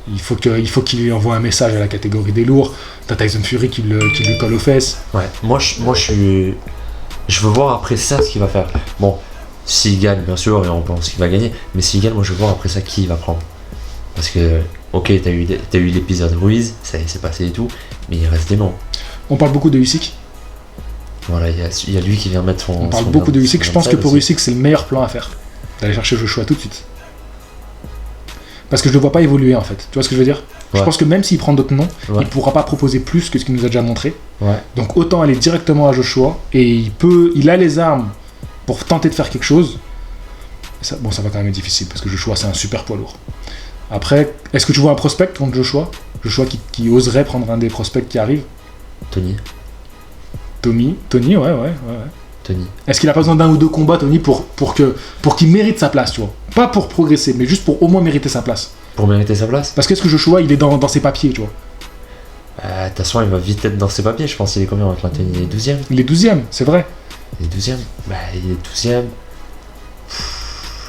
Il faut qu'il lui envoie un message à la catégorie des lourds. T'as Tyson Fury qui lui colle aux fesses. Ouais, je veux voir après ça ce qu'il va faire. Bon, s'il gagne, bien sûr, et on pense qu'il va gagner, mais s'il gagne, moi je veux voir après ça qui il va prendre. Parce que, ok, t'as eu l'épisode Ruiz, ça s'est passé et tout, mais il reste des noms. On parle beaucoup de Usyk. Voilà, il y a lui qui vient mettre son. On parle beaucoup de Usyk. Je pense que pour Usyk, c'est le meilleur plan à faire. D'aller chercher Joshua tout de suite. Parce que je le vois pas évoluer en fait. Tu vois ce que je veux dire ? Je pense que même s'il prend d'autres noms, il pourra pas proposer plus que ce qu'il nous a déjà montré. Donc autant aller directement à Joshua et il a les armes pour tenter de faire quelque chose. Ça va quand même être difficile parce que Joshua c'est un super poids lourd. Après, est-ce que tu vois un prospect contre Joshua ? Joshua qui oserait prendre un des prospects qui arrive ? Tony, ouais. Tony. Est-ce qu'il a pas besoin d'un ou deux combats, Tony, pour qu'il mérite sa place, tu vois ? Pas pour progresser, mais juste pour au moins mériter sa place. Pour mériter sa place ? Parce que Joshua, il est dans ses papiers, tu vois. De toute façon, il va vite être dans ses papiers. Je pense qu'il est combien avec Tony ? Il est 12ème ? Il est 12ème, c'est vrai. Il est 12ème ? Il est 12ème.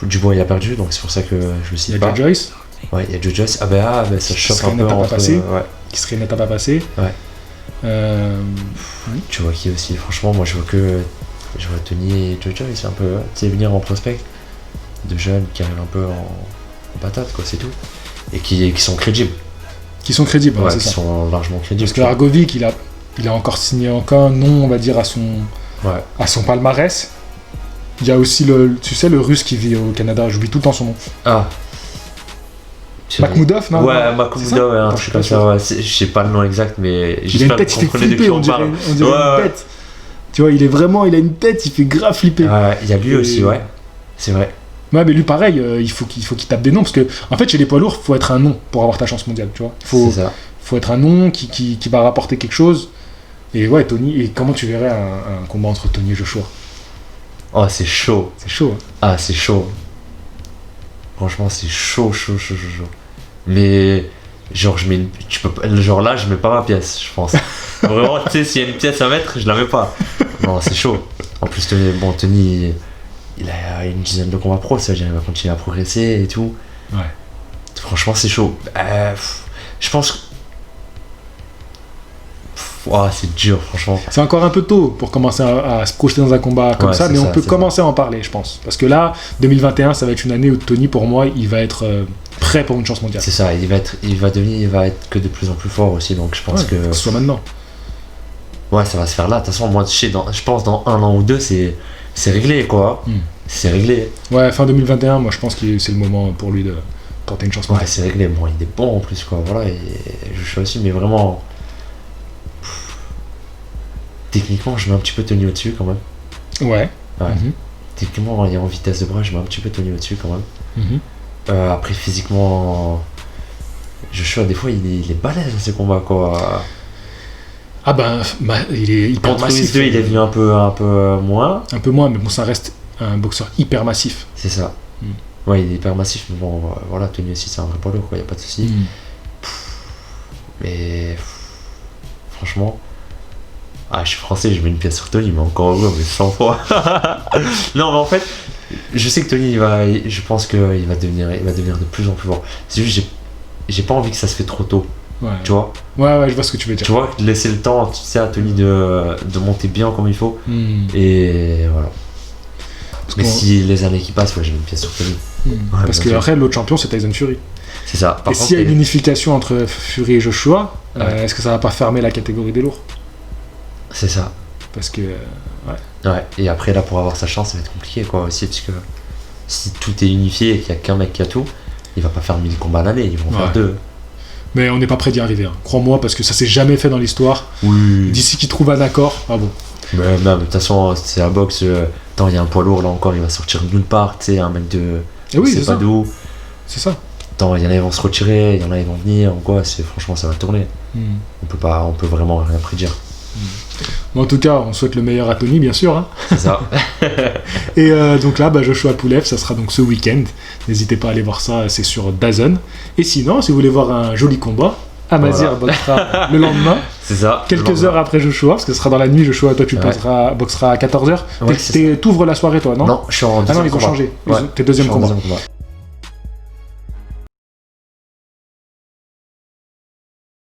Dubois, il a perdu, donc c'est pour ça que je le cite pas. Il y a Joe Joyce. Ouais, il y a Joe Joyce. Ça choque un peu Qui serait une étape à passer. Ouais. Tu vois qui aussi ? Franchement, moi, je vois Tony et Joe Joyce un peu, tu sais, venir en prospect. De jeunes qui arrivent un peu en patate, quoi, c'est tout. Et qui sont crédibles. Qui sont crédibles, ouais, c'est qui ça. sont largement crédibles. Parce que Argovic, il a encore signé aucun nom, on va dire, à son palmarès. Il y a aussi le russe qui vit au Canada, j'oublie tout le temps son nom. Ah. Makhmoudov, non ? Ouais, Makhmoudov, un truc comme ça, ouais. Je sais pas le nom exact, mais il a une tête, il fait flipper, on dirait une tête. Tu vois, il a une tête, il fait grave flipper. Ouais, il y a lui aussi, ouais. C'est vrai. Ouais, mais lui, pareil, il faut qu'il tape des noms, parce que, en fait, chez les poids lourds, il faut être un nom pour avoir ta chance mondiale, tu vois. Faut être un nom qui va rapporter quelque chose. Et ouais, Tony, et comment tu verrais un combat entre Tony et Joshua ? Oh, c'est chaud. C'est chaud, hein. Ah, c'est chaud. Franchement, c'est chaud. Mais, genre, là, je mets pas ma pièce, je pense. Vraiment, tu sais, s'il y a une pièce à mettre, je la mets pas. Non, c'est chaud. En plus, Tony, il a une dizaine de combats pro, ça veut dire qu'il va continuer à progresser et tout. Ouais. Franchement, c'est chaud. Je pense que... c'est dur, franchement. C'est encore un peu tôt pour commencer à se projeter dans un combat comme ça, mais on peut commencer à en parler, je pense. Parce que là, 2021, ça va être une année où Tony, pour moi, il va être prêt pour une chance mondiale. C'est ça, il va être que de plus en plus fort aussi, donc je pense que... ce soit maintenant. Ouais, ça va se faire là. De toute façon, moi, je pense dans 1 an ou 2, c'est réglé, quoi. C'est réglé. Ouais, fin 2021, moi, je pense que c'est le moment pour lui de tenter une chance mondiale. Ouais, c'est réglé. Bon, il est bon en plus, quoi. Voilà, et je suis aussi, mais vraiment... Techniquement, je mets un petit peu Tony au-dessus, quand même. Ouais. Techniquement, en vitesse de bras, je mets un petit peu Tony au-dessus, quand même. Après, physiquement... Joshua, des fois, il est balèze dans ses combats, quoi. Ah il est hyper contre massif. Contre 2, il est venu un peu moins. Un peu moins, mais bon, ça reste un boxeur hyper massif. C'est ça. Ouais, il est hyper massif, mais bon, voilà, Tony aussi, c'est un vrai poids lourd, quoi, y a pas de souci. Mais... Franchement... je suis français, je mets une pièce sur Tony, mais encore heureux, mais 100 fois. Non, mais en fait, je sais que Tony, je pense qu'il va devenir de plus en plus fort. C'est juste, j'ai pas envie que ça se fait trop tôt. Ouais. Tu vois ? Ouais, je vois ce que tu veux dire. Tu vois, laisser le temps, tu sais, à Tony de monter bien comme il faut. Et voilà. Mais si les années qui passent, je mets une pièce sur Tony. Parce que après, l'autre champion, c'est Tyson Fury. C'est ça. Et s'il y a une unification entre Fury et Joshua, est-ce que ça va pas fermer la catégorie des lourds ? C'est ça. Parce que... Ouais, et après, là, pour avoir sa chance, ça va être compliqué, quoi, aussi, parce que si tout est unifié et qu'il y a qu'un mec qui a tout, il va pas faire 1000 combats à l'année, ils vont faire 2. Mais on n'est pas prêt d'y arriver, hein. Crois-moi, parce que ça s'est jamais fait dans l'histoire. Oui. D'ici qu'ils trouvent un accord, bon. Mais de toute façon, c'est la boxe. Il y a un poids lourd, là encore, il va sortir de nulle part, tu sais, un mec de... c'est pas d'où. C'est ça. Il y en a, ils vont se retirer, il y en a, ils vont venir, quoi, franchement, ça va tourner. On peut vraiment rien prédire. Bon, en tout cas, on souhaite le meilleur à Tony, bien sûr. Hein. C'est ça. Et donc là, Joshua Pulev, ça sera donc ce week-end. N'hésitez pas à aller voir ça, c'est sur DAZN. Et sinon, si vous voulez voir un joli combat, Amazir boxera le lendemain. C'est ça. Quelques heures après Joshua, parce que ce sera dans la nuit. Joshua, toi, tu boxeras à 14h. T'ouvres la soirée, toi, non ? Non, je suis en deuxième combat. Ils ont changé. T'es deuxième combat.